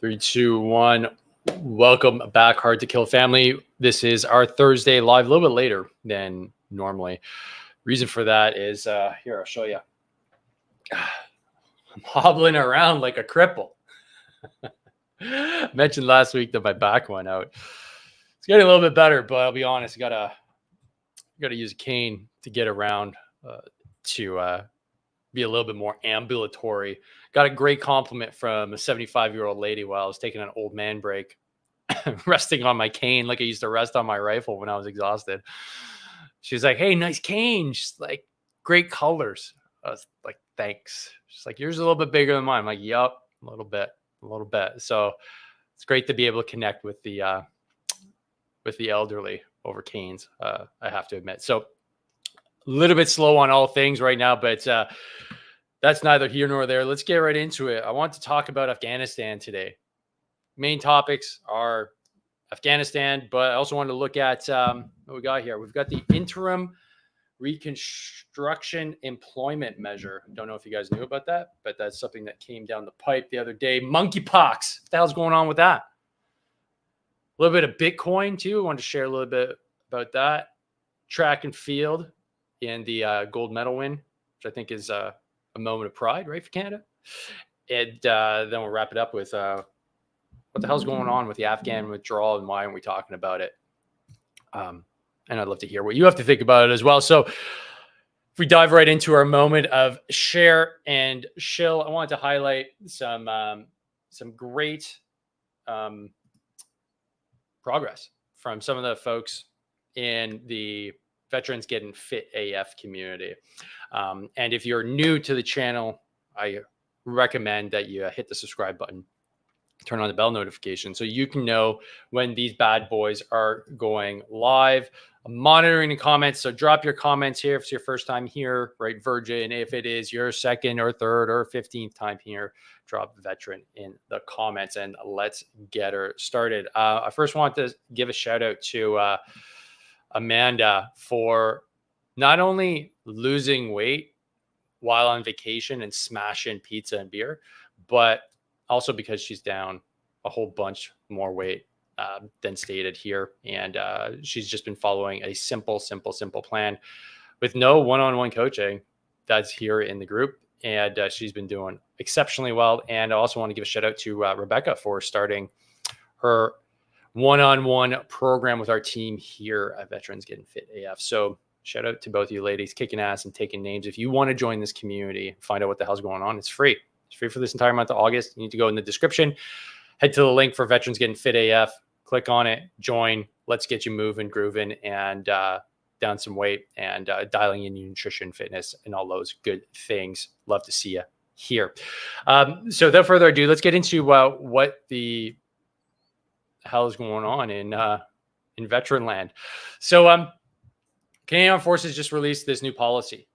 Three, two, one. Welcome back, Hard to Kill family. This is our Thursday live, a little bit later than normally. Reason for that is here, I'll show you. I'm hobbling around like a cripple. Mentioned last week that my back went out. It's getting a little bit better, but I'll be honest, gotta use a cane to get around to be a little bit more ambulatory. Got a great compliment from a 75-year-old lady while I was taking an old man break, resting on my cane like I used to rest on my rifle when I was exhausted. She's like, "Hey, nice cane." She's like, "Great colors." I was like, "Thanks." She's like, "Yours is a little bit bigger than mine." I'm like, "Yup, a little bit." So it's great to be able to connect with the elderly over canes. I have to admit. So a little bit slow on all things right now, but that's neither here nor there. Let's get right into it. I want to talk about Afghanistan today. Main topics are Afghanistan, but I also wanted to look at what we got here. We've got the interim reconstruction employment measure. Don't know if you guys knew about that, but that's something that came down the pipe the other day. Monkeypox. What the hell's going on with that? A little bit of Bitcoin too. I wanted to share a little bit about that. Track and field in the gold medal win, which I think is a moment of pride, right, for Canada. And then we'll wrap it up with what the hell's going on with the Afghan withdrawal and why aren't we talking about it? And I'd love to hear what you have to think about it as well. So if we dive right into our moment of share and shill, I wanted to highlight some great progress from some of the folks in the Veterans Getting Fit AF community. And if you're new to the channel, I recommend that you hit the subscribe button, turn on the bell notification so you can know when these bad boys are going live. I'm monitoring the comments, so drop your comments here if it's your first time here, right, Virgin. If it is your second or third or 15th time here, drop veteran in the comments and let's get her started. I first want to give a shout out to Amanda for not only losing weight while on vacation and smashing pizza and beer, but also because she's down a whole bunch more weight than stated here. And she's just been following a simple plan with no one-on-one coaching that's here in the group. And she's been doing exceptionally well. And I also want to give a shout out to Rebecca for starting her one-on-one program with our team here at Veterans Getting Fit AF. So shout out to both of you ladies, kicking ass and taking names. If you want to join this community, find out what the hell's going on, it's free. It's free for this entire month of August. You need to go in the description, head to the link for Veterans Getting Fit AF, click on it, join. Let's get you moving, grooving, and down some weight and dialing in your nutrition, fitness, and all those good things. Love to see you here. So without further ado, let's get into what the hell is going on in veteran land. So Canadian Armed Forces just released this new policy.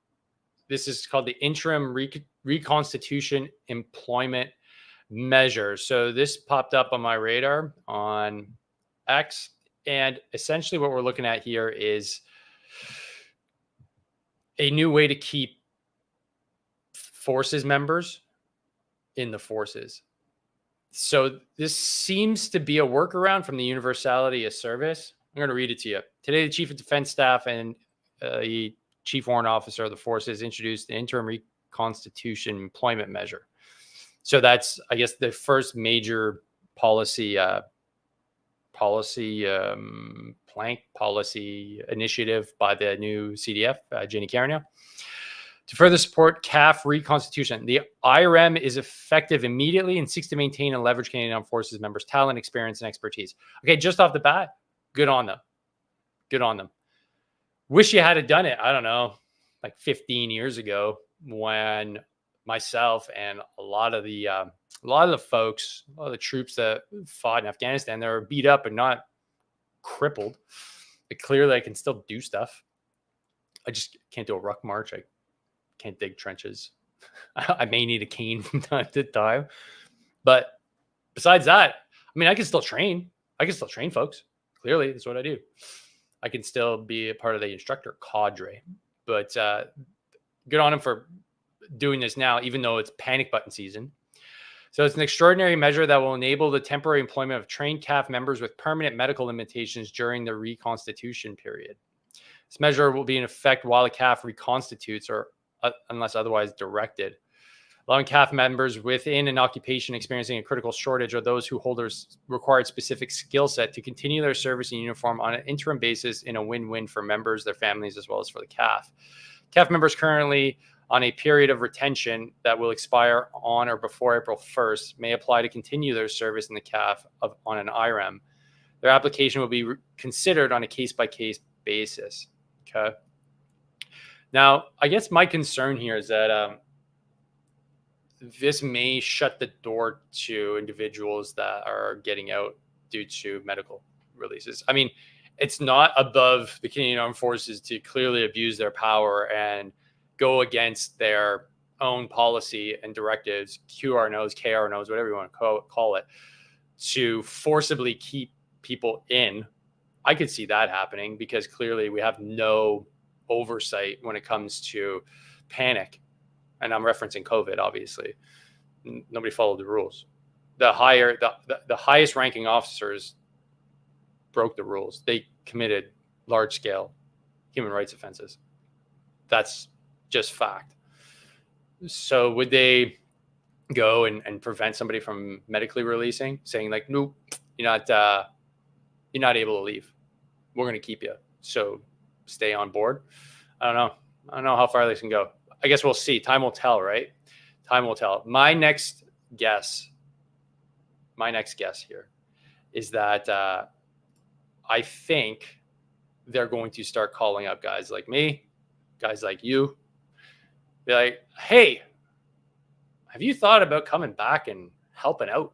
This is called the interim reconstitution employment measure. So this popped up on my radar on X, and essentially what we're looking at here is a new way to keep forces members in the forces. So this seems to be a workaround from the universality of service. I'm going to read it to you. Today, the Chief of Defense Staff and the Chief Warrant Officer of the Forces introduced the interim reconstitution employment measure. So that's, I guess, the first major policy initiative by the new CDF, Jenny Carignan, to further support CAF reconstitution. The IRM is effective immediately and seeks to maintain and leverage Canadian Armed Forces members' talent, experience, and expertise. Okay, just off the bat, good on them. Good on them. Wish you had done it, I don't know, like 15 years ago, when myself and a lot of the folks, a lot of the troops that fought in Afghanistan, they were beat up and not crippled. But clearly I can still do stuff. I just can't do a ruck march. I can't dig trenches. I may need a cane from time to time. But besides that, I mean, I can still train. I can still train folks. Clearly, that's what I do. I can still be a part of the instructor cadre. But good on him for doing this now, even though it's panic button season. So it's an extraordinary measure that will enable the temporary employment of trained CAF members with permanent medical limitations during the reconstitution period. This measure will be in effect while the CAF reconstitutes or unless otherwise directed. Allowing CAF members within an occupation experiencing a critical shortage or those who hold a required specific skill set to continue their service in uniform on an interim basis in a win-win for members, their families, as well as for the CAF. CAF members currently on a period of retention that will expire on or before April 1st may apply to continue their service in the CAF on an IREM. Their application will be considered on a case-by-case basis. Okay. Now, I guess my concern here is that this may shut the door to individuals that are getting out due to medical releases. I mean, it's not above the Canadian Armed Forces to clearly abuse their power and go against their own policy and directives, QRNOs, KRNOs, whatever you want to call it, to forcibly keep people in. I could see that happening because clearly we have no oversight when it comes to panic. And I'm referencing COVID, obviously. Nobody followed the rules. The highest ranking officers broke the rules. They committed large scale human rights offenses. That's just fact. So would they go and prevent somebody from medically releasing, saying like, nope, you're not able to leave. We're going to keep you. So stay on board. I don't know how far they can go. I guess we'll see. Time will tell, right? Time will tell. My next guess here is that I think they're going to start calling up guys like me, guys like you. Be like, hey, have you thought about coming back and helping out,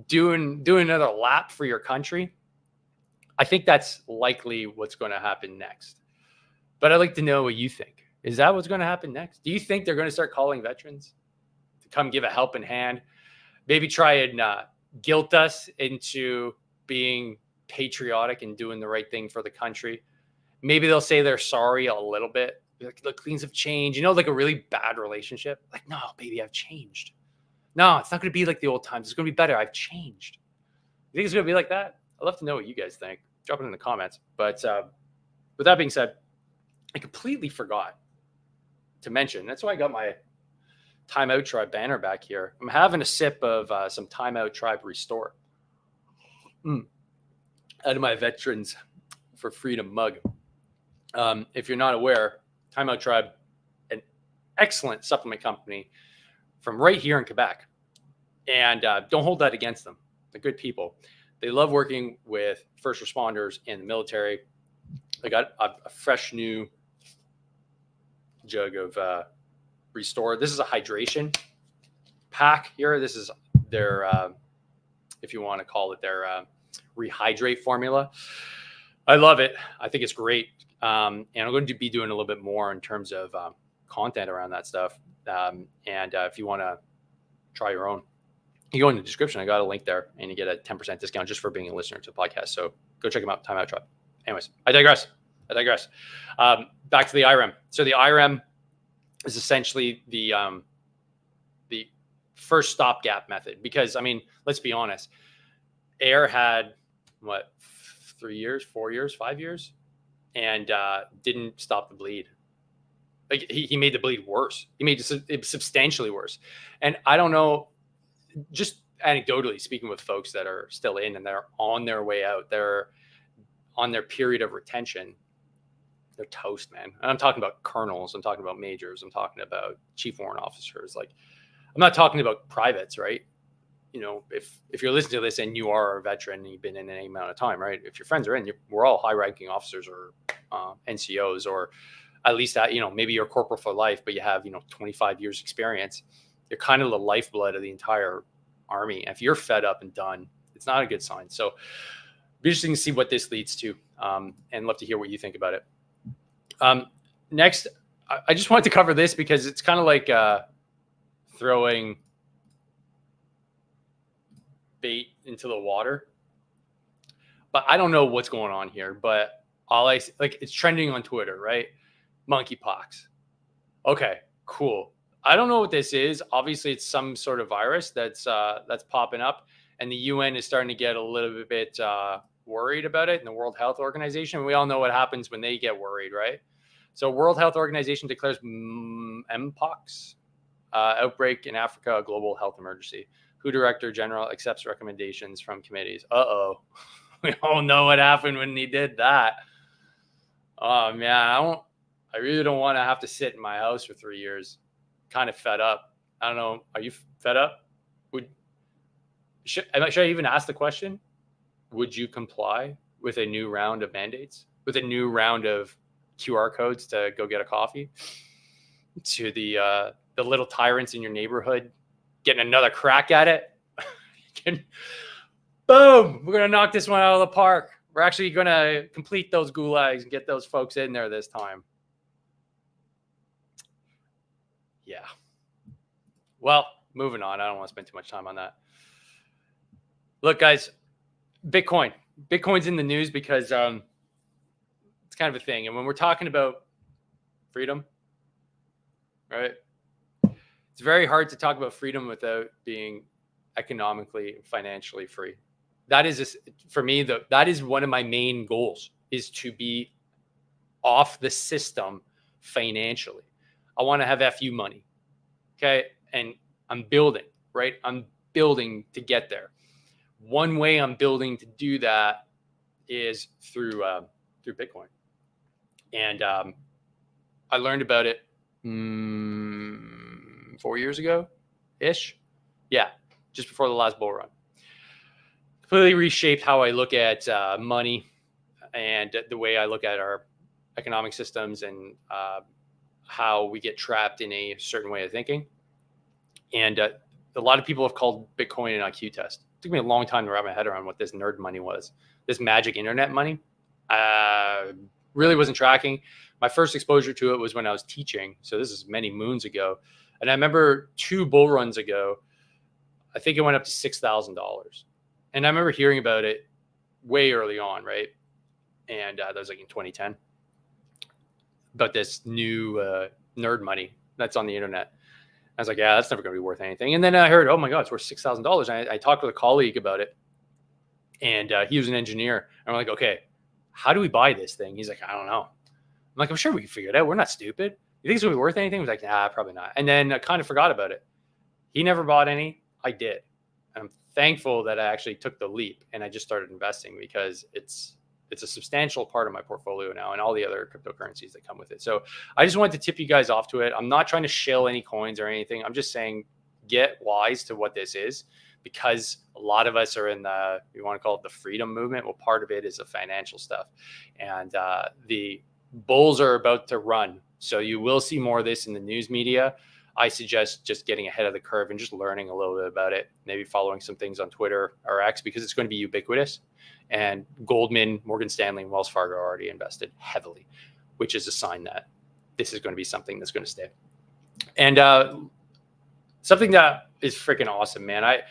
doing another lap for your country? I think that's likely what's going to happen next. But I'd like to know what you think. Is that what's going to happen next? Do you think they're going to start calling veterans to come give a helping hand? Maybe try and guilt us into being patriotic and doing the right thing for the country. Maybe they'll say they're sorry a little bit. Like, look, things have changed. You know, like a really bad relationship. Like, no, baby, I've changed. No, it's not going to be like the old times. It's going to be better. I've changed. You think it's going to be like that? I'd love to know what you guys think. Drop it in the comments. But with that being said, I completely forgot to mention. That's why I got my Time Out Tribe banner back here. I'm having a sip of some Time Out Tribe Restore out of my Veterans for Freedom mug. If you're not aware, Time Out Tribe, an excellent supplement company from right here in Quebec. And don't hold that against them. They're good people. They love working with first responders and the military. I got a fresh new jug of Restore. This is a hydration pack here. This is their, if you want to call it their Rehydrate formula. I love it. I think it's great. And I'm going to be doing a little bit more in terms of content around that stuff. And if you want to try your own, you go in the description. I got a link there and you get a 10% discount just for being a listener to the podcast. So go check them out. Time Out Tribe. Anyways, I digress. Back to the IREM. So the IREM is essentially the first stopgap method, because I mean, let's be honest. Air had what, 3 years, 4 years, 5 years, and didn't stop the bleed. Like he made the bleed worse. He made it substantially worse. And I don't know, just anecdotally speaking with folks that are still in and they're on their way out, they're on their period of retention, they're toast, man. And I'm talking about colonels, I'm talking about majors, I'm talking about chief warrant officers. Like, I'm not talking about privates, right? You know, if you're listening to this and you are a veteran and you've been in any amount of time, right? If your friends are in, we're all high-ranking officers or NCOs, or at least that, you know, maybe you're a corporal for life, but you have, 25 years experience. You're kind of the lifeblood of the entire Army. And if you're fed up and done, it's not a good sign. So be interesting to see what this leads to, and love to hear what you think about it. Next, I just wanted to cover this because it's kind of like throwing bait into the water. But I don't know what's going on here. But it's trending on Twitter, right? Monkeypox. Okay, cool. I don't know what this is. Obviously, it's some sort of virus that's popping up, and the UN is starting to get a little bit worried about it, and the World Health Organization. We all know what happens when they get worried, right? So World Health Organization declares Mpox outbreak in Africa a global health emergency. WHO Director General accepts recommendations from committees. We all know what happened when he did that. Oh man, I really don't want to have to sit in my house for 3 years. Kind of fed up. I don't know. Are you fed up? Should I even ask the question? Would you comply with a new round of mandates, with a new round of QR codes to go get a coffee, to the little tyrants in your neighborhood getting another crack at it? Boom! We're gonna knock this one out of the park. We're actually gonna complete those gulags and get those folks in there this time. Yeah. Well, moving on. I don't want to spend too much time on that. Look, guys, Bitcoin's in the news because it's kind of a thing. And when we're talking about freedom, right, it's very hard to talk about freedom without being economically, financially free. That is, for me, that is one of my main goals, is to be off the system financially. I want to have FU money. Okay. And I'm building, right? I'm building to get there. One way I'm building to do that is through Bitcoin. And I learned about it 4 years ago-ish. Yeah, just before the last bull run. Completely reshaped how I look at money and the way I look at our economic systems and how we get trapped in a certain way of thinking. And a lot of people have called Bitcoin an IQ test. It took me a long time to wrap my head around what this nerd money was. This magic internet money. Really wasn't tracking. My first exposure to it was when I was teaching. So this is many moons ago. And I remember 2 bull runs ago, I think it went up to $6,000. And I remember hearing about it way early on, right? And that was like in 2010. About this new nerd money that's on the internet. I was like, yeah, that's never going to be worth anything. And then I heard, oh my God, it's worth $6,000. And I talked with a colleague about it. And he was an engineer. And we're like, okay, how do we buy this thing? He's like, I don't know. I'm like, I'm sure we can figure it out. We're not stupid. You think it's going to be worth anything? I was like, nah, probably not. And then I kind of forgot about it. He never bought any. I did. And I'm thankful that I actually took the leap and I just started investing, because it's a substantial part of my portfolio now and all the other cryptocurrencies that come with it. So I just wanted to tip you guys off to it. I'm not trying to shill any coins or anything. I'm just saying, get wise to what this is, because a lot of us are in the, you want to call it the freedom movement. Well, part of it is the financial stuff, and the bulls are about to run. So you will see more of this in the news media. I suggest just getting ahead of the curve and just learning a little bit about it, maybe following some things on Twitter or X, because it's going to be ubiquitous. And Goldman, Morgan Stanley, and Wells Fargo are already invested heavily, which is a sign that this is going to be something that's going to stay. And something that is freaking awesome, man. I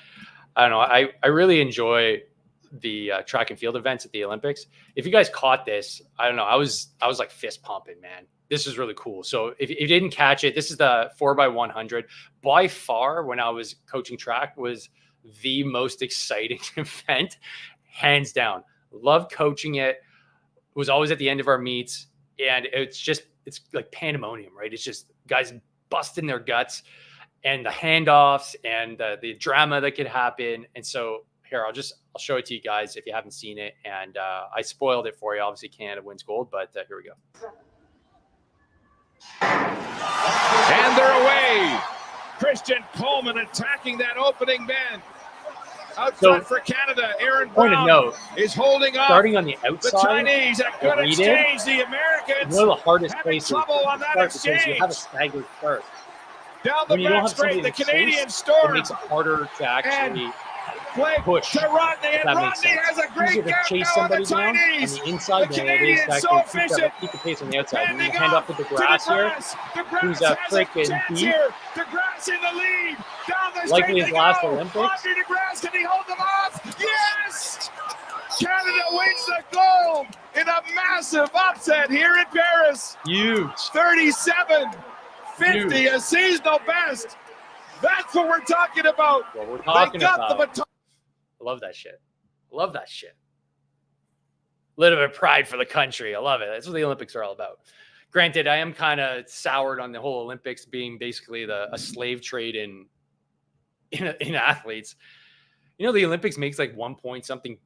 don't know. I really enjoy the track and field events at the Olympics. If you guys caught this, I don't know. I was like fist pumping, man. This is really cool. So if you didn't catch it, this is the 4x100. By far, when I was coaching track, was the most exciting event, hands down. Loved coaching it. Was always at the end of our meets, and it's like pandemonium, right? It's just guys busting their guts, and the handoffs and the drama that could happen. And so here, I'll show it to you guys if you haven't seen it. And I spoiled it for you. Obviously, Canada wins gold, but here we go. And they're away. Christian Coleman attacking that opening bend. Outside for Canada, Aaron Brown is holding up. Starting on the outside, the Chinese, a good exchange. The Americans one of the hardest having trouble on that exchange. You have a staggered start. Down the back straight, the Canadian storm. It makes it harder to actually push. To Rodney, and Rodney has a great gap now on the Chinese. On the inside, the Canadians so efficient. Keep the pace on the outside. And you hand off to DeGrasse here, who's a freaking beat. DeGrasse in the lead. Down the likely his last go. Olympics. DeGrasse, can he hold them off? Yes! Canada wins the gold in a massive upset here in Paris. Huge. 37-31. 50, a seasonal best. That's what we're talking about. What we're talking They got about. the baton. I love that shit. Love that shit. A little bit of pride for the country. I love it. That's what the Olympics are all about. Granted, I am kind of soured on the whole Olympics being basically a slave trade in athletes. You know, the Olympics makes like 1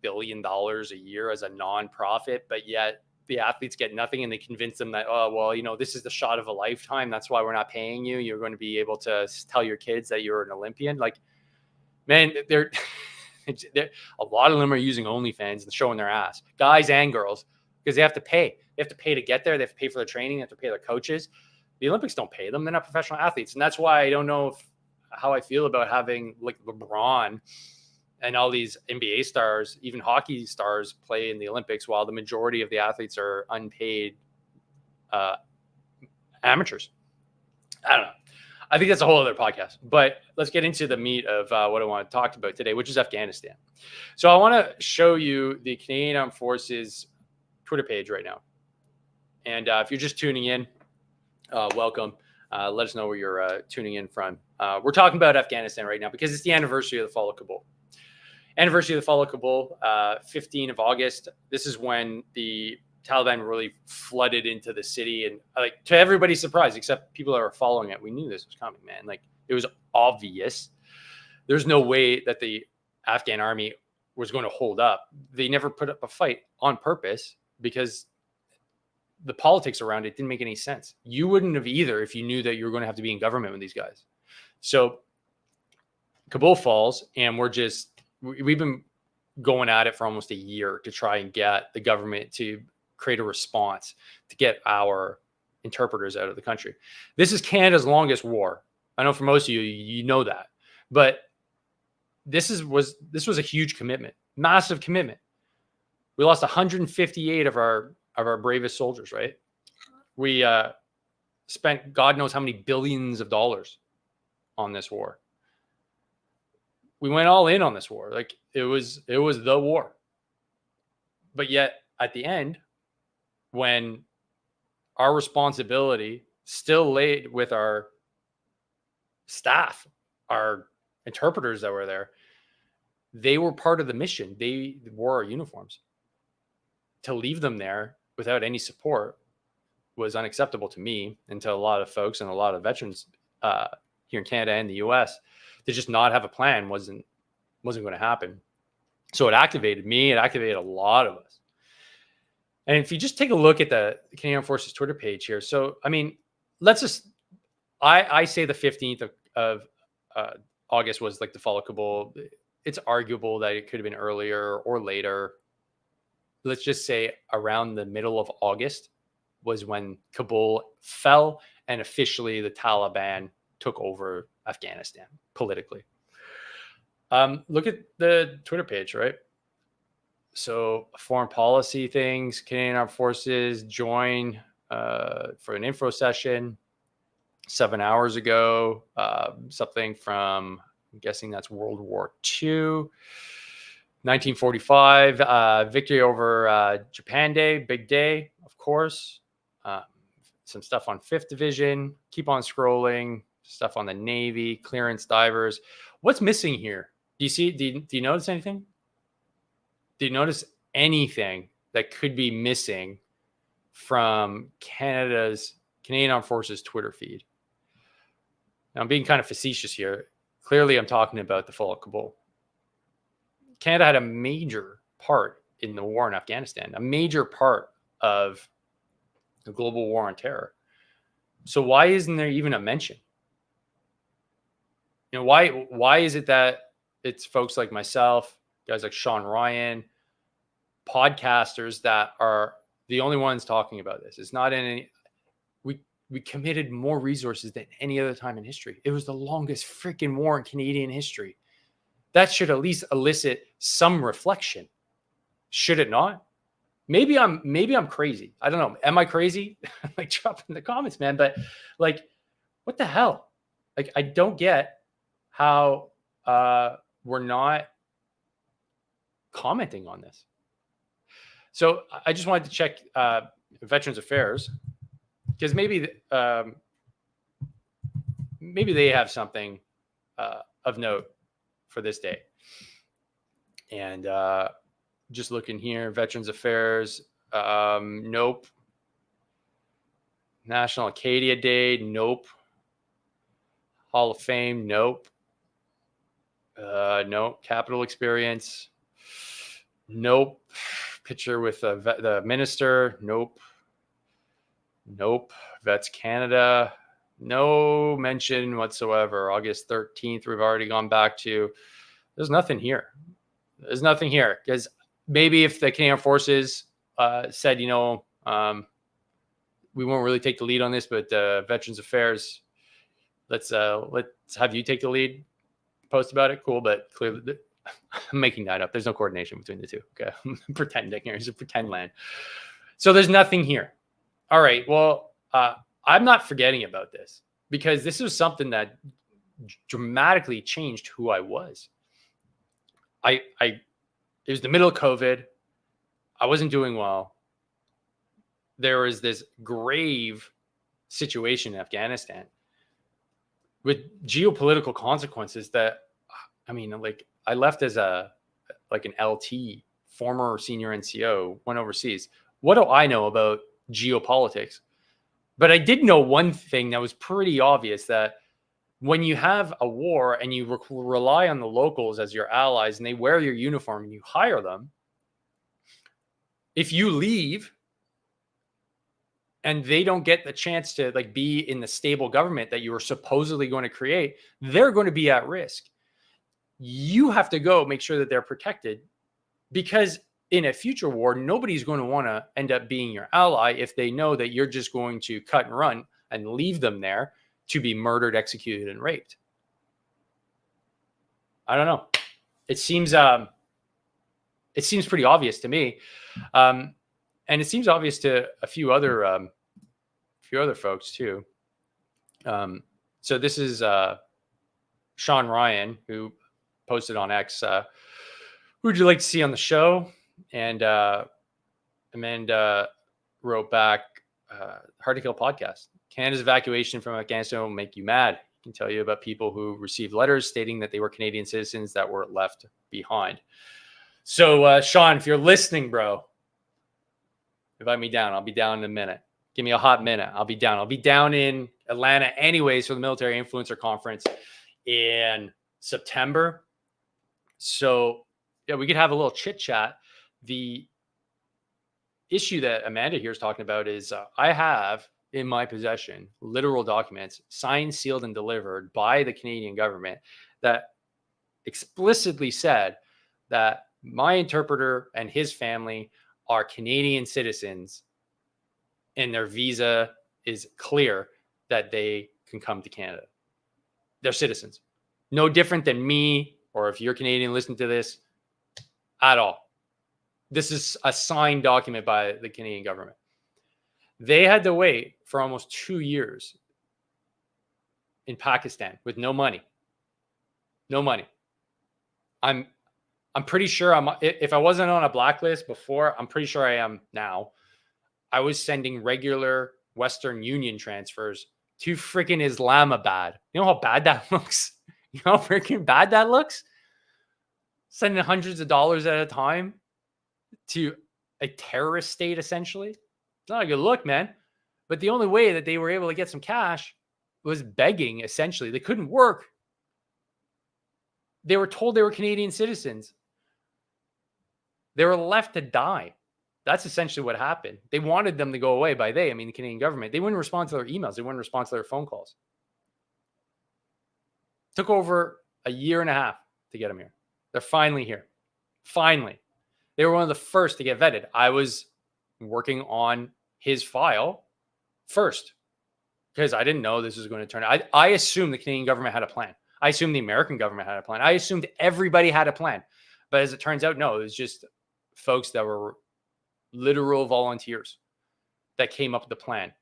billion dollars a year as a non-profit, but yet the athletes get nothing, and they convince them that, oh, well, you know, this is the shot of a lifetime. That's why we're not paying you. You're going to be able to tell your kids that you're an Olympian. Like, man, a lot of them are using OnlyFans and showing their ass, guys and girls, because they have to pay. They have to pay to get there. They have to pay for their training. They have to pay their coaches. The Olympics don't pay them. They're not professional athletes. And that's why I don't know how I feel about having like LeBron and all these NBA stars, even hockey stars, play in the Olympics while the majority of the athletes are unpaid amateurs. I don't know. I think that's a whole other podcast, but let's get into the meat of what I want to talk about today, which is Afghanistan. So I want to show you the Canadian Armed Forces Twitter page right now. And if you're just tuning in, welcome. Let us know where you're tuning in from. We're talking about Afghanistan right now because it's the anniversary of the fall of Kabul. Anniversary of the fall of Kabul, 15 of August. This is when the Taliban really flooded into the city, and like to everybody's surprise, except people that were following it, we knew this was coming, man. Like it was obvious. There's no way that the Afghan army was going to hold up. They never put up a fight on purpose because the politics around it didn't make any sense. You wouldn't have either if you knew that you were going to have to be in government with these guys. So Kabul falls, and we've been going at it for almost a year to try and get the government to create a response to get our interpreters out of the country. This is Canada's longest war. I know for most of you, you know that, but this was a huge commitment, massive commitment. We lost 158 of our bravest soldiers, right? We spent God knows how many billions of dollars on this war. We went all in on this war. Like it was the war. But yet at the end, when our responsibility still laid with our staff, our interpreters that were there, they were part of the mission. They wore our uniforms. To leave them there without any support was unacceptable to me and to a lot of folks and a lot of veterans here in Canada and the US. To just not have a plan wasn't going to happen. So it activated me. It activated a lot of us. And if you just take a look at the Canadian Armed Forces Twitter page here. So, I mean, I say the 15th of August was like the fall of Kabul. It's arguable that it could have been earlier or later. Let's just say around the middle of August was when Kabul fell and officially the Taliban took over Afghanistan politically. Look at the Twitter page, right? So foreign policy things, Canadian Armed Forces join for an info session 7 hours ago. Something from, I'm guessing that's World War II. 1945, victory over Japan Day, big day, of course. Some stuff on 5th Division. Keep on scrolling. Stuff on the Navy, clearance divers. What's missing here? Do you see? Do you notice anything? Do you notice anything that could be missing from Canadian Armed Forces Twitter feed? Now, I'm being kind of facetious here. Clearly, I'm talking about the fall of Kabul. Canada had a major part in the war in Afghanistan, a major part of the global war on terror. So why isn't there even a mention? You know, why is it that it's folks like myself, guys like Sean Ryan, podcasters that are the only ones talking about this? It's not in any. We committed more resources than any other time in history. It was the longest freaking war in Canadian history. That should at least elicit some reflection. Should it not? Maybe I'm crazy. I don't know. Am I crazy? Like, drop in the comments, man. But like, what the hell? Like, I don't get how we're not commenting on this. So I just wanted to check Veterans Affairs, because maybe maybe they have something of note for this day. And just looking here, Veterans Affairs, nope. National Acadia Day, nope. Hall of Fame, nope. Nope. Capitol Experience, nope. Picture with the minister, nope. Nope. Vets Canada, no mention whatsoever. August 13th, we've already gone back to. There's nothing here. There's nothing here, because maybe if the Canadian Forces said, we won't really take the lead on this, but Veterans Affairs, let's have you take the lead, post about it. Cool, but clearly I'm making that up. There's no coordination between the two. Okay, I'm pretending here. It's a pretend land. So there's nothing here. All right. Well, I'm not forgetting about this, because this was something that dramatically changed who I was. It was the middle of COVID. I wasn't doing well. There was this grave situation in Afghanistan with geopolitical consequences that, I left as an LT, former senior NCO, went overseas. What do I know about geopolitics? But I did know one thing that was pretty obvious, that when you have a war and you rely on the locals as your allies and they wear your uniform and you hire them, if you leave and they don't get the chance to be in the stable government that you were supposedly going to create, they're going to be at risk. You have to go make sure that they're protected, because in a future war, nobody's going to want to end up being your ally if they know that you're just going to cut and run and leave them there to be murdered, executed, and raped. I don't know. It seems pretty obvious to me, and it seems obvious to a few other folks too. So this is Sean Ryan, who posted on X. Who would you like to see on the show? And Amanda wrote back, Hard to Kill podcast. Canada's evacuation from Afghanistan will make you mad. I can tell you about people who received letters stating that they were Canadian citizens that were left behind. So, Sean, if you're listening, bro, invite me down. I'll be down in a minute. Give me a hot minute. I'll be down. I'll be down in Atlanta anyways for the Military Influencer Conference in September. So, yeah, we could have a little chit chat. The issue that Amanda here is talking about is I have in my possession literal documents signed, sealed, and delivered by the Canadian government that explicitly said that my interpreter and his family are Canadian citizens and their visa is clear that they can come to Canada. They're citizens. No different than me, or if you're Canadian, listen to this at all. This is a signed document by the Canadian government. They had to wait for almost 2 years in Pakistan with no money. No money. I'm pretty sure if I wasn't on a blacklist before, I'm pretty sure I am now. I was sending regular Western Union transfers to freaking Islamabad. You know how bad that looks? You know how freaking bad that looks? Sending hundreds of dollars at a time to a terrorist state, essentially. It's not a good look, man. But the only way that they were able to get some cash was begging, essentially. They couldn't work. They were told they were Canadian citizens. They were left to die. That's essentially what happened. They wanted them to go away. By they, I mean the Canadian government. They wouldn't respond to their emails. They wouldn't respond to their phone calls. It took over a year and a half to get them here. They're finally here. Finally. They were one of the first to get vetted. I was working on his file first because I didn't know this was going to turn out. I assumed the Canadian government had a plan. I assumed the American government had a plan. I assumed everybody had a plan. But as it turns out, no, it was just folks that were literal volunteers that came up with the plan.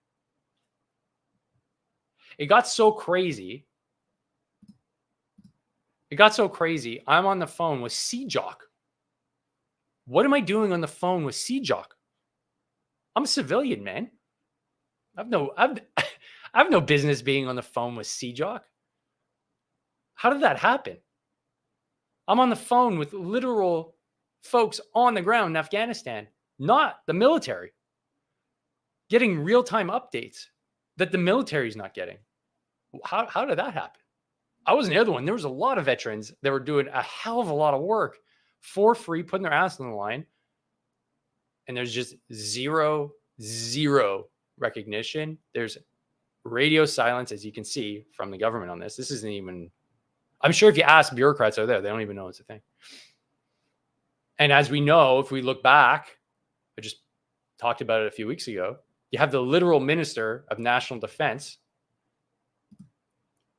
It got so crazy. I'm on the phone with CJOC. What am I doing on the phone with CJOC? I'm a civilian, man. I have no business being on the phone with Seajock. How did that happen? I'm on the phone with literal folks on the ground in Afghanistan, not the military, getting real-time updates that the military is not getting. How did that happen? I wasn't the other one. There was a lot of veterans that were doing a hell of a lot of work for free, putting their ass on the line. And there's just zero recognition. There's radio silence, as you can see from the government on this. This isn't even, I'm sure if you ask bureaucrats out there, they don't even know it's a thing. And as we know, if we look back, I just talked about it a few weeks ago, you have the literal Minister of National Defense,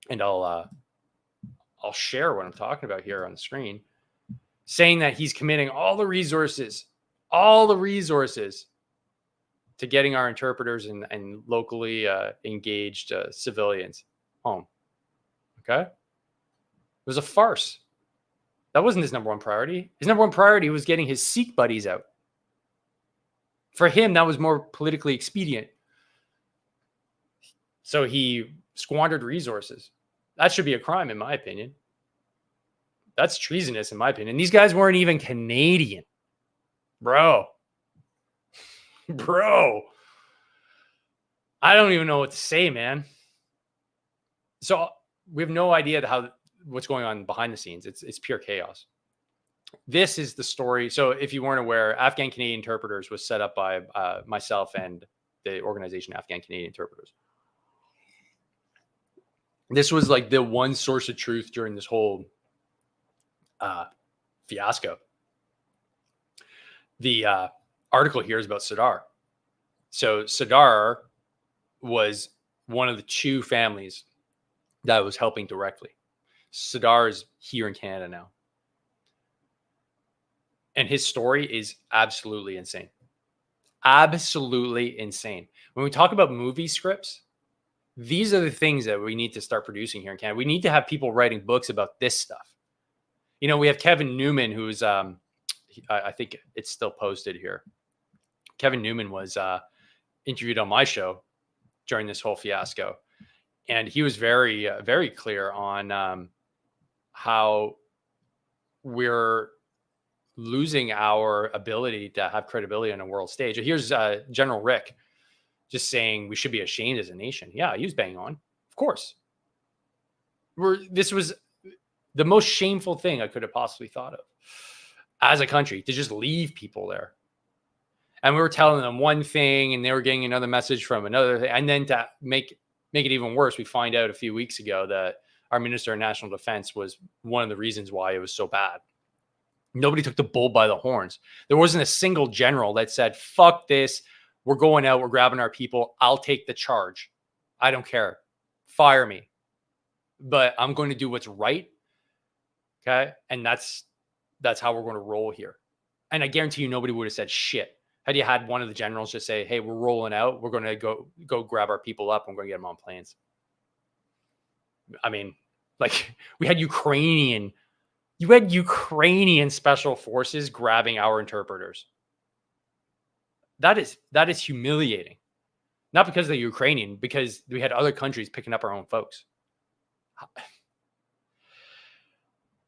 and I'll share what I'm talking about here on the screen, saying that he's committing all the resources to getting our interpreters and locally engaged civilians home. Okay? It was a farce. That wasn't his number one priority. His number one priority was getting his Sikh buddies out. For him, that was more politically expedient. So he squandered resources. That should be a crime, in my opinion. That's treasonous, in my opinion. These guys weren't even Canadian. Bro. I don't even know what to say, man. So we have no idea what's going on behind the scenes. It's pure chaos. This is the story. So if you weren't aware, Afghan Canadian Interpreters was set up by myself and the organization Afghan Canadian Interpreters. This was like the one source of truth during this whole fiasco. The article here is about Sadar. So Sadar was one of the two families that was helping directly. Sadar is here in Canada now. And his story is absolutely insane. Absolutely insane. When we talk about movie scripts, these are the things that we need to start producing here in Canada. We need to have people writing books about this stuff. You know, we have Kevin Newman, who's, I think it's still posted here. Kevin Newman was interviewed on my show during this whole fiasco. And he was very, very clear on how we're losing our ability to have credibility on a world stage. Here's General Rick just saying we should be ashamed as a nation. Yeah, he was bang on. Of course. This was the most shameful thing I could have possibly thought of as a country, to just leave people there. And we were telling them one thing and they were getting another message from another thing. And then to make it even worse, we find out a few weeks ago that our Minister of National Defense was one of the reasons why it was so bad. Nobody took the bull by the horns. There wasn't a single general that said, fuck this. We're going out. We're grabbing our people. I'll take the charge. I don't care. Fire me. But I'm going to do what's right. Okay. And that's how we're going to roll here. And I guarantee you nobody would have said shit. Had you had one of the generals just say, hey, we're rolling out. We're going to go grab our people up. And we're going to get them on planes. I mean, like you had Ukrainian special forces grabbing our interpreters. That is humiliating. Not because they're Ukrainian, because we had other countries picking up our own folks.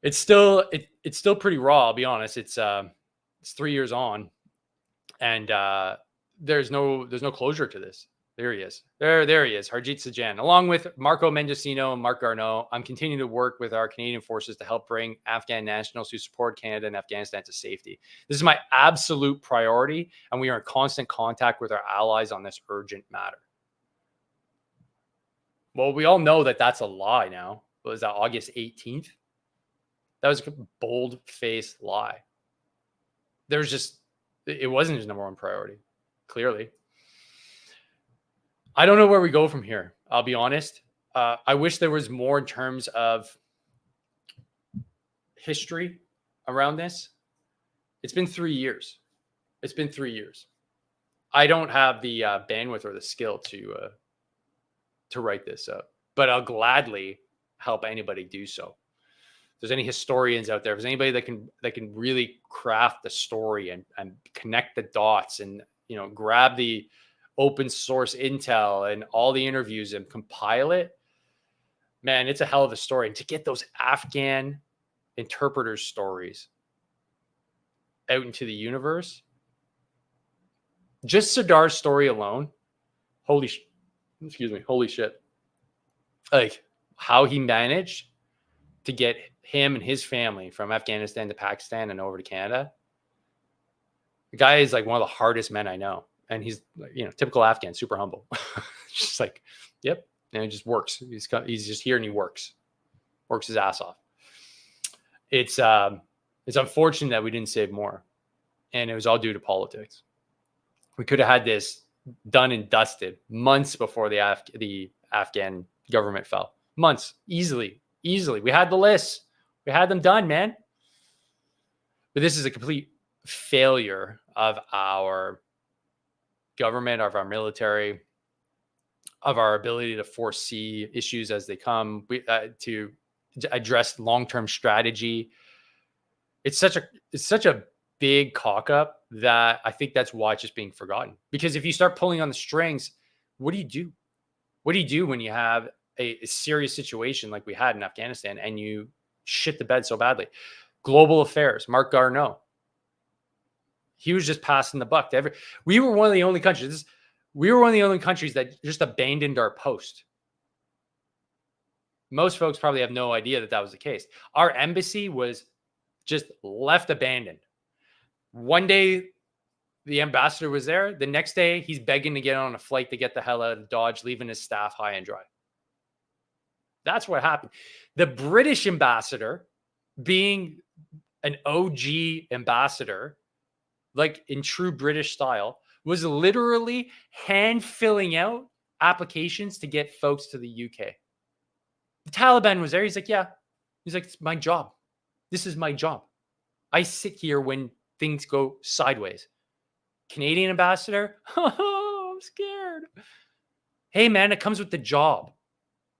It's still pretty raw, I'll be honest. It's 3 years on, and there's no closure to this. There he is. There he is, Harjit Sajjan. Along with Marco Mendocino and Mark Garneau, I'm continuing to work with our Canadian forces to help bring Afghan nationals who support Canada and Afghanistan to safety. This is my absolute priority, and we are in constant contact with our allies on this urgent matter. Well, we all know that that's a lie now. Was that August 18th? That was a bold-faced lie. It wasn't his number one priority, clearly. I don't know where we go from here. I'll be honest. I wish there was more in terms of history around this. It's been 3 years. I don't have the bandwidth or the skill to write this up, but I'll gladly help anybody do so. If there's any historians out there, if there's anybody that can really craft the story and connect the dots and, grab the open source intel and all the interviews and compile it, man, it's a hell of a story. And to get those Afghan interpreters' stories out into the universe, just Sardar's story alone, holy shit. Like how he managed to get him and his family from Afghanistan to Pakistan and over to Canada. The guy is like one of the hardest men I know. And he's, you know, typical Afghan, super humble. Just like, yep. And it just works. He's just here and he works his ass off. It's unfortunate that we didn't save more. And it was all due to politics. We could have had this done and dusted months before the Afghan government fell. Months, easily. We had the lists. We had them done, man. But this is a complete failure of our government, of our military, of our ability to foresee issues as they come, to address long-term strategy. It's such a big cock up that I think that's why it's just being forgotten. Because if you start pulling on the strings, what do you do? What do you do when you have a serious situation like we had in Afghanistan and you shit the bed so badly? Global affairs, Mark Garneau. He was just passing the buck to we were one of the only countries. We were one of the only countries that just abandoned our post. Most folks probably have no idea that that was the case. Our embassy was just left abandoned. One day, the ambassador was there. The next day, he's begging to get on a flight to get the hell out of Dodge, leaving his staff high and dry. That's what happened. The British ambassador, being an OG ambassador, like in true British style, was literally hand filling out applications to get folks to the UK. The Taliban was there. He's like, yeah. He's like, it's my job. This is my job. I sit here when things go sideways. Canadian ambassador, oh, I'm scared. Hey, man, it comes with the job.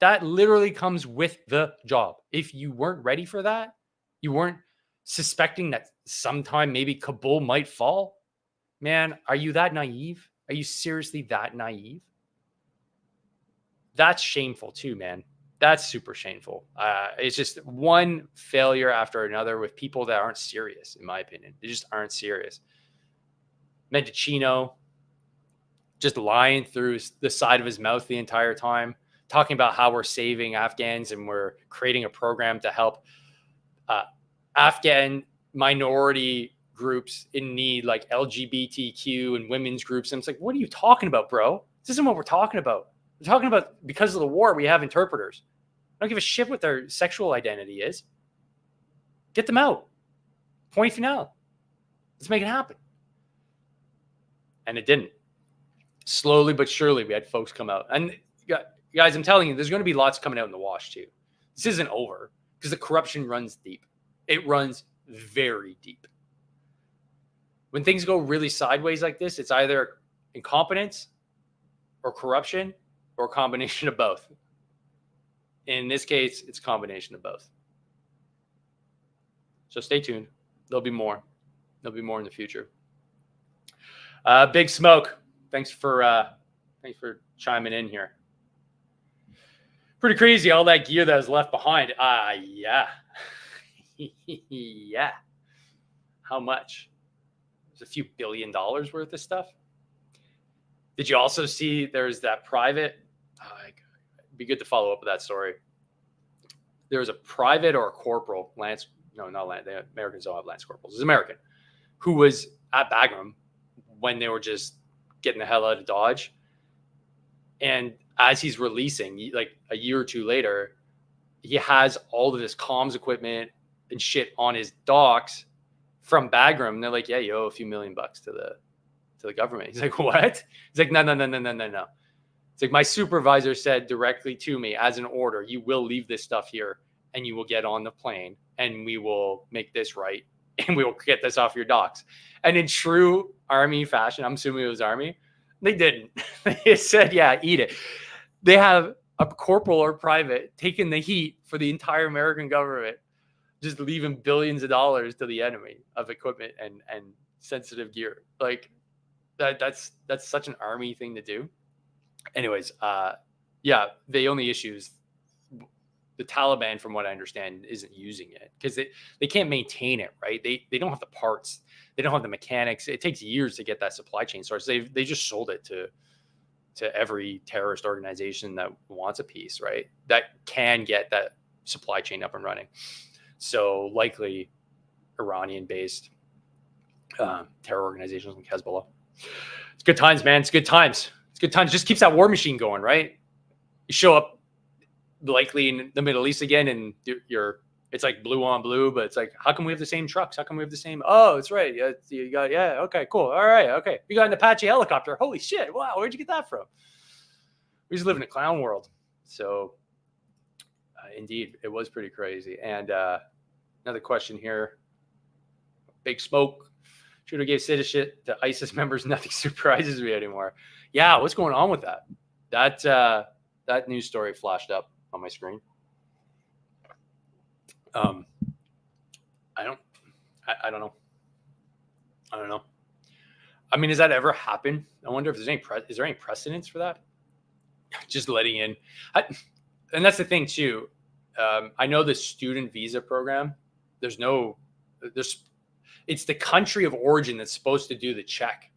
That literally comes with the job. If you weren't ready for that, you weren't suspecting that sometime maybe Kabul might fall, man, are you that naive? Are you seriously that naive? That's shameful too, man. That's super shameful. It's just one failure after another with people that aren't serious, in my opinion. They just aren't serious. Mendocino just lying through the side of his mouth the entire time, talking about how we're saving Afghans and we're creating a program to help Afghan minority groups in need, like LGBTQ and women's groups. And it's like, what are you talking about, bro? This isn't what we're talking about. We're talking about because of the war, we have interpreters. I don't give a shit what their sexual identity is. Get them out. Point final. Let's make it happen. And it didn't. Slowly but surely, we had folks come out. And guys, I'm telling you, there's going to be lots coming out in the wash too. This isn't over because the corruption runs deep. It runs very deep. When things go really sideways like this, it's either incompetence or corruption or a combination of both. In this case, it's a combination of both. So stay tuned. There'll be more. There'll be more in the future. Big Smoke, thanks for chiming in here. Pretty crazy, all that gear that was left behind. Yeah. Yeah. How much? There's a few $1 billion worth of stuff. Did you also see there's that private? It'd be good to follow up with that story. There was a private or a corporal, Lance. No, not Lance. The Americans don't have Lance corporals. It's American who was at Bagram when they were just getting the hell out of Dodge. And as he's releasing, like a year or two later, he has all of this comms equipment and shit on his docks from Bagram. And they're like, yeah, you owe a few $1 million to the government. He's like, what? He's like, no. It's like, my supervisor said directly to me as an order, you will leave this stuff here and you will get on the plane and we will make this right and we will get this off your docks. And in true Army fashion, I'm assuming it was Army, they didn't. They said, yeah, eat it. They have a corporal or private taking the heat for the entire American government, just leaving billions of dollars to the enemy of equipment and sensitive gear. Like, That's such an army thing to do. Anyways, yeah, the only issue is the Taliban, from what I understand, isn't using it because they can't maintain it, right? They don't have the parts, they don't have the mechanics. It takes years to get that supply chain source. They just sold it to every terrorist organization that wants a piece, right? That can get that supply chain up and running. So likely Iranian-based terror organizations like Hezbollah. It's good times, man. It's good times. It's good times. Just keeps that war machine going, right? You show up likely in the Middle East again, and it's like blue on blue, but it's like, how come we have the same trucks? How come we have the same? Oh, it's right. Yeah, you got, yeah. Okay, cool. All right. Okay. You got an Apache helicopter. Holy shit. Wow. Where'd you get that from? We just live in a clown world. So indeed, it was pretty crazy. And another question here. Big Smoke. Should have gave citizenship to ISIS members. Nothing surprises me anymore. Yeah. What's going on with that? That news story flashed up on my screen. I don't know. I don't know. I mean, has that ever happened? I wonder if there's is there any precedence for that? Just letting in. And that's the thing too. I know the student visa program, it's the country of origin that's supposed to do the check.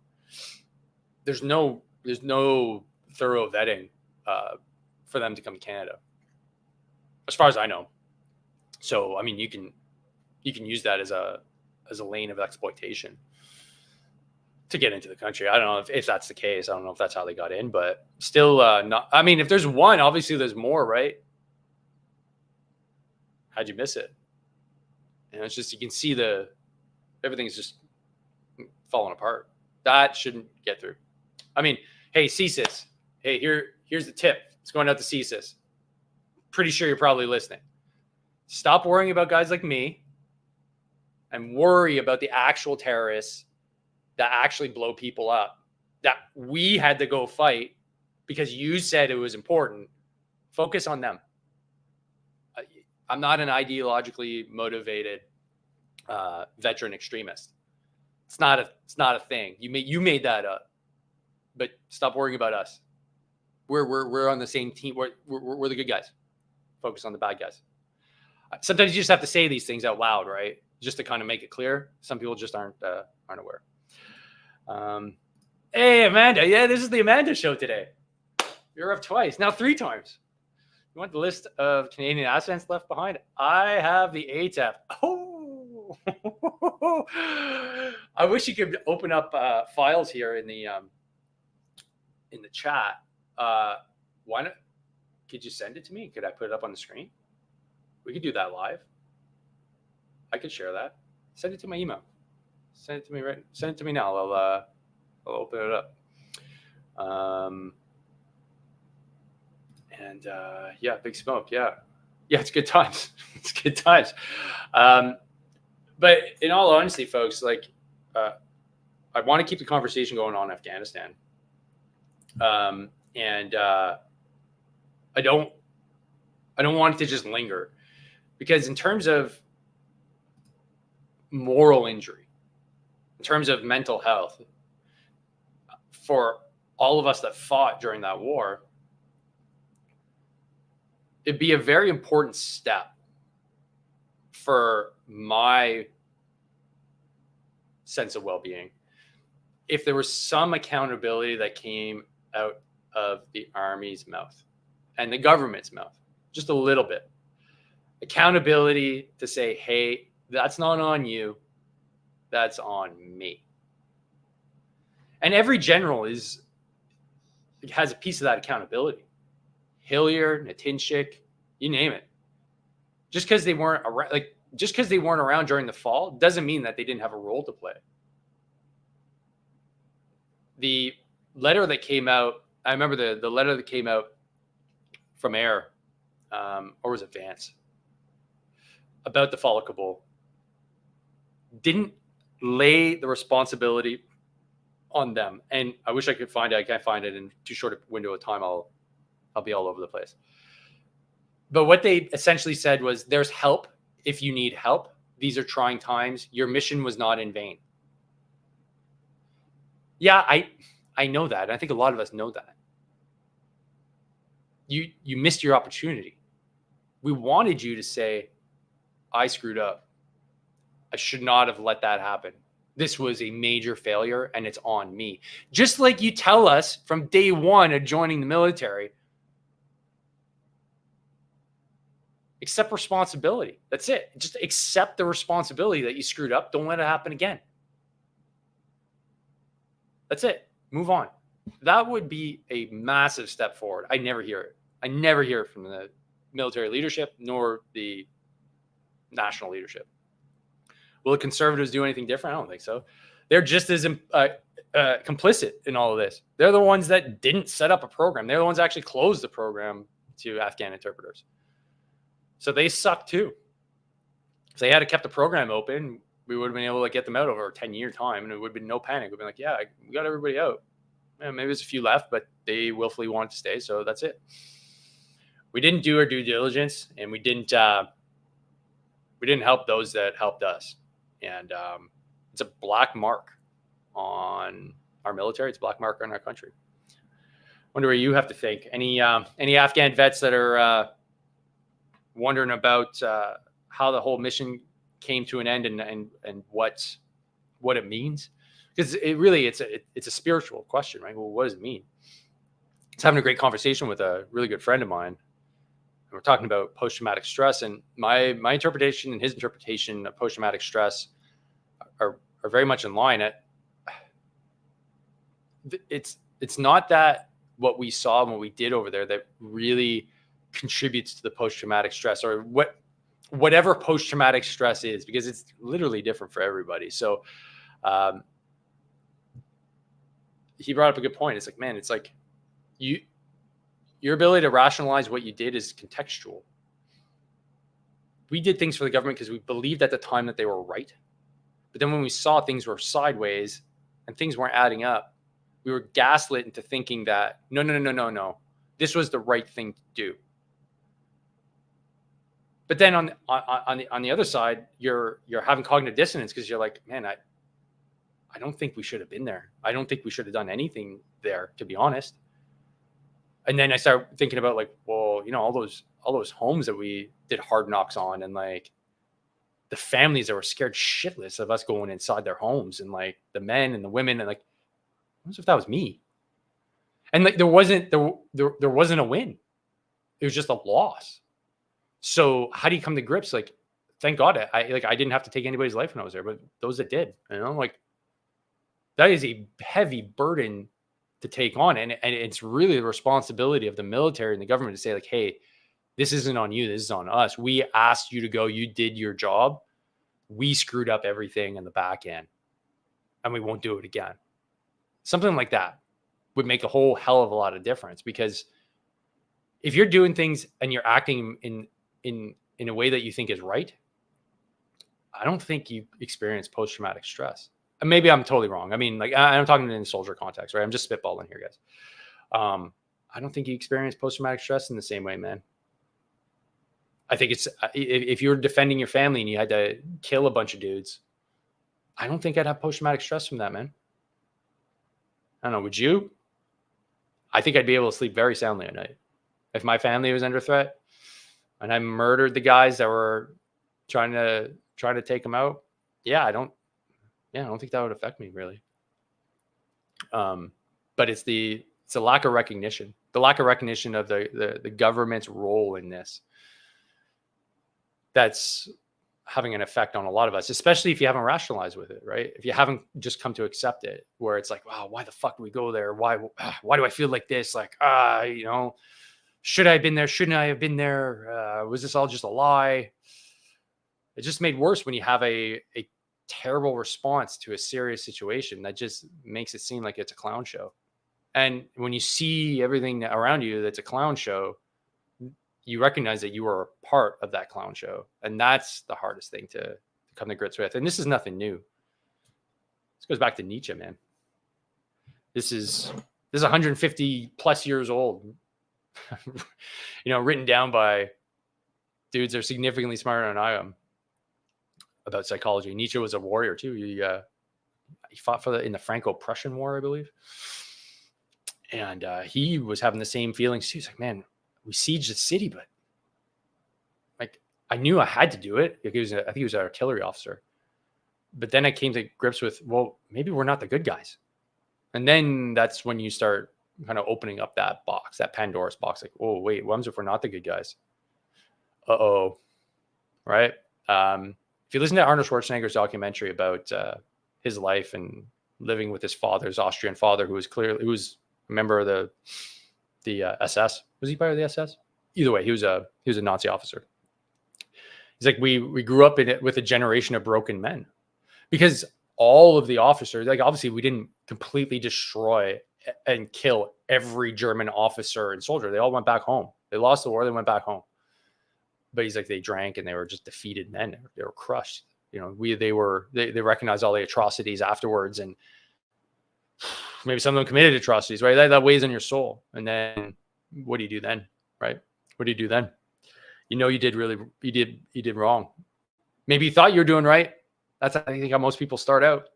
There's no thorough vetting for them to come to Canada, as far as I know. So, I mean, you can use that as a lane of exploitation to get into the country. I don't know if that's the case. I don't know if that's how they got in, but still not. I mean, if there's one, obviously there's more, right? How'd you miss it? And it's just, you can see everything's just falling apart. That shouldn't get through. I mean, hey, CSIS. Hey, here's the tip. It's going out to CSIS. Pretty sure you're probably listening. Stop worrying about guys like me and worry about the actual terrorists that actually blow people up, that we had to go fight because you said it was important. Focus on them. I'm not an ideologically motivated veteran extremist. It's not a thing. You made that up. But stop worrying about us. We're on the same team. We're the good guys. Focus on the bad guys. Sometimes you just have to say these things out loud, right? Just to kind of make it clear. Some people just aren't aware. Hey, Amanda. Yeah, this is the Amanda show today. You're up twice. Now 3 times. You want the list of Canadian assets left behind? I have the ATEP. Oh, I wish you could open up files here in the chat. Why not? Could you send it to me? Could I put it up on the screen? We could do that live. I could share that. Send it to my email. Send it to me right. Send it to me now. I'll open it up. Yeah, Big Smoke. Yeah, it's good times. It's good times. But in all honesty, folks, like I want to keep the conversation going on Afghanistan. And I don't want it to just linger, because in terms of moral injury, in terms of mental health, for all of us that fought during that war, it'd be a very important step for my sense of well-being if there was some accountability that came out of the Army's mouth and the government's mouth, just a little bit. Accountability to say, hey, that's not on you, that's on me. And every general has a piece of that accountability. Hillier, Natinchik, you name it. Just because they weren't around during the fall doesn't mean that they didn't have a role to play. The letter that came out, I remember the letter that came out from Air, or was it Vance, about the fall of Kabul, didn't lay the responsibility on them. And I wish I could find it. I can't find it in too short a window of time. I'll be all over the place. But what they essentially said was, there's help if you need help. These are trying times. Your mission was not in vain. Yeah, I know that. I think a lot of us know that. You missed your opportunity. We wanted you to say, I screwed up. I should not have let that happen. This was a major failure and it's on me. Just like you tell us from day one of joining the military, accept responsibility. That's it. Just accept the responsibility that you screwed up. Don't let it happen again. That's it. Move on. That would be a massive step forward. I never hear it. I never hear it from the military leadership nor the national leadership. Will the conservatives do anything different? I don't think so. They're just as complicit in all of this. They're the ones that didn't set up a program. They're the ones that actually closed the program to Afghan interpreters. So they suck too. If they had kept the program open, we would have been able to get them out over a 10-year time, and it would have been no panic. We'd been like, yeah, we got everybody out. Yeah, maybe there's a few left, but they willfully wanted to stay, so that's it. We didn't do our due diligence, and we didn't help those that helped us. And it's a black mark on our military. It's a black mark on our country. Wonder what you have to think. Any Afghan vets that are wondering about how the whole mission came to an end and what it means? Because it's a spiritual question, right? Well, what does it mean? I was having a great conversation with a really good friend of mine. We're talking about post-traumatic stress, and my interpretation and his interpretation of post-traumatic stress are very much in line. It's not that what we saw and what we did over there that really contributes to the post-traumatic stress, or whatever post-traumatic stress is, because it's literally different for everybody. So he brought up a good point. It's like, man, it's like your ability to rationalize what you did is contextual. We did things for the government because we believed at the time that they were right. But then when we saw things were sideways and things weren't adding up, we were gaslit into thinking that, no, this was the right thing to do. But then on the other side, you're having cognitive dissonance because you're like, man, I don't think we should have been there. I don't think we should have done anything there, to be honest. And then I start thinking about like, well, all those homes that we did hard knocks on, and like the families that were scared shitless of us going inside their homes, and like the men and the women, and like, what if that was me? And like there wasn't a win. It was just a loss. So how do you come to grips? Like, thank God I didn't have to take anybody's life when I was there, but those that did, like that is a heavy burden to take on. And it's really the responsibility of the military and the government to say like, hey, this isn't on you. This is on us. We asked you to go. You did your job. We screwed up everything in the back end, and we won't do it again. Something like that would make a whole hell of a lot of difference, because if you're doing things and you're acting in a way that you think is right, I don't think you experience post-traumatic stress. And maybe I'm totally wrong. I mean, like, I'm talking in the soldier context, right? I'm just spitballing here, guys. I don't think you experience post-traumatic stress in the same way, man. I think it's, if you're defending your family and you had to kill a bunch of dudes, I don't think I'd have post-traumatic stress from that, man. I don't know. Would you? I think I'd be able to sleep very soundly at night. If my family was under threat and I murdered the guys that were trying to take them out, I don't think that would affect me really. But it's the lack of recognition, of the government's role in this, that's having an effect on a lot of us, especially if you haven't rationalized with it, right? If you haven't just come to accept it, where it's like, wow, why the fuck do we go there? Why do I feel like this? Like, should I have been there? Shouldn't I have been there? Was this all just a lie? It just made worse when you have a terrible response to a serious situation that just makes it seem like it's a clown show. And when you see everything around you that's a clown show, you recognize that you are a part of that clown show. And that's the hardest thing to come to grips with. And this is nothing new. This goes back to Nietzsche, man. This is 150 plus years old, written down by dudes that are significantly smarter than I am about psychology. Nietzsche was a warrior too. he fought in the Franco-Prussian War, I believe. And he was having the same feelings. He was like, man, we sieged the city, but like I knew I had to do it. I think he was an artillery officer. But then I came to grips with, well, maybe we're not the good guys. And then that's when you start kind of opening up that box, that Pandora's box. Like, oh, wait, what happens if we're not the good guys? Uh-oh. Right? If you listen to Arnold Schwarzenegger's documentary about his life and living with his father, his Austrian father, who was a member of the SS. Was he part of the SS? Either way, he was a Nazi officer. He's like, we grew up in it with a generation of broken men, because all of the officers, like obviously we didn't completely destroy and kill every German officer and soldier. They all went back home. They lost the war. They went back home. But he's like, they drank and they were just defeated men. They were crushed. You know, they recognized all the atrocities afterwards, and maybe some of them committed atrocities, right? That weighs on your soul. And then what do you do then, right? What do you do then? You know, you did wrong. Maybe you thought you were doing right. That's, I think, how most people start out.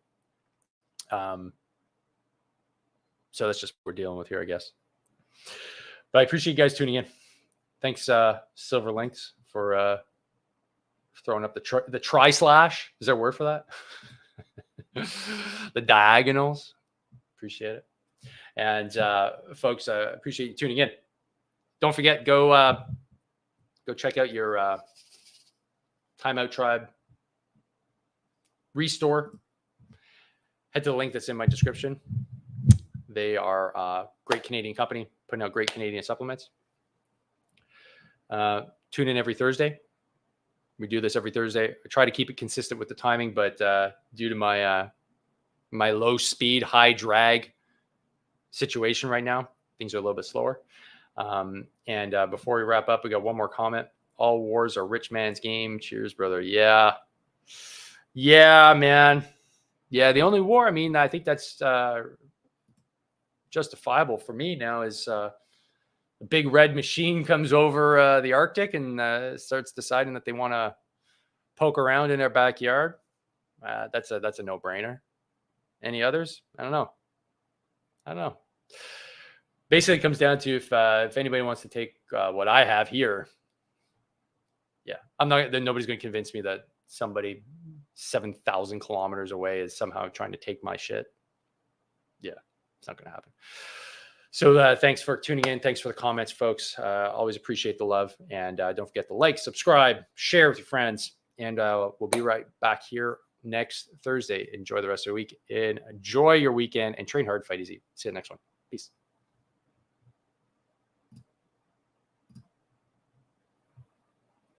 So that's just what we're dealing with here, I guess. But I appreciate you guys tuning in. Thanks, Silver Links, for throwing up the tri-slash. Is there a word for that? The diagonals. Appreciate it. And folks, appreciate you tuning in. Don't forget, go check out your Timeout Tribe Restore. Head to the link that's in my description. They are a great Canadian company putting out great Canadian supplements. Tune in every Thursday. We do this every Thursday. I try to keep it consistent with the timing, but due to my my low speed, high drag situation right now, things are a little bit slower. And before we wrap up, we got one more comment. All wars are rich man's game. Cheers, brother. Yeah, man. Yeah, the only war, I mean, I think that's justifiable for me now is a big red machine comes over the Arctic and starts deciding that they want to poke around in their backyard. That's a no-brainer. Any others? I don't know. Basically, it comes down to if anybody wants to take what I have here, yeah, then nobody's going to convince me that somebody 7,000 kilometers away is somehow trying to take my shit. Yeah, it's not going to happen. So thanks for tuning in. Thanks for the comments, folks. Always appreciate the love. And don't forget to like, subscribe, share with your friends. And we'll be right back here next Thursday. Enjoy the rest of the week. Enjoy your weekend and train hard, fight easy. See you next one. Peace.